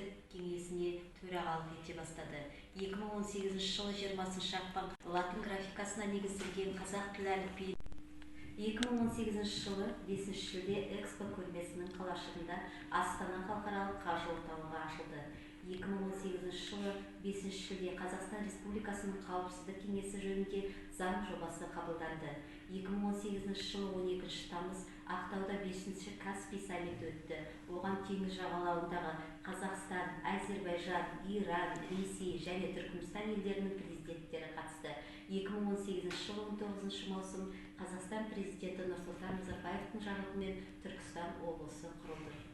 қауіпсіздік кеңесіне төрағалық ете бастады. 2018 жылы 20 ақпан латын графикасына негізделген қазақ тілі әліпбиі 2018 жылы 5 шілде Экспо көрмесінің қалашығында Астана халықаралық қаржы орталығы ашылды. 2018 жылы 5 шілде Қазақстан Республикасының қауіпсіздік кеңесі жөнінде заң жобасы қабылданды. 2018 жылы 12 тамыз Ақтауда 5-ші Каспий саммиті өтті. Оған теңіз жағалауындағы Қазақстан, Әзербайжан, Иран, Ресей және Түркменстан елдерінің президенттері қатысты. 2018 жылы 19 маусым Қазақстан президенті Нұрсұлтан Назарбаевтың жарлығымен Түркістан облысы құрылды.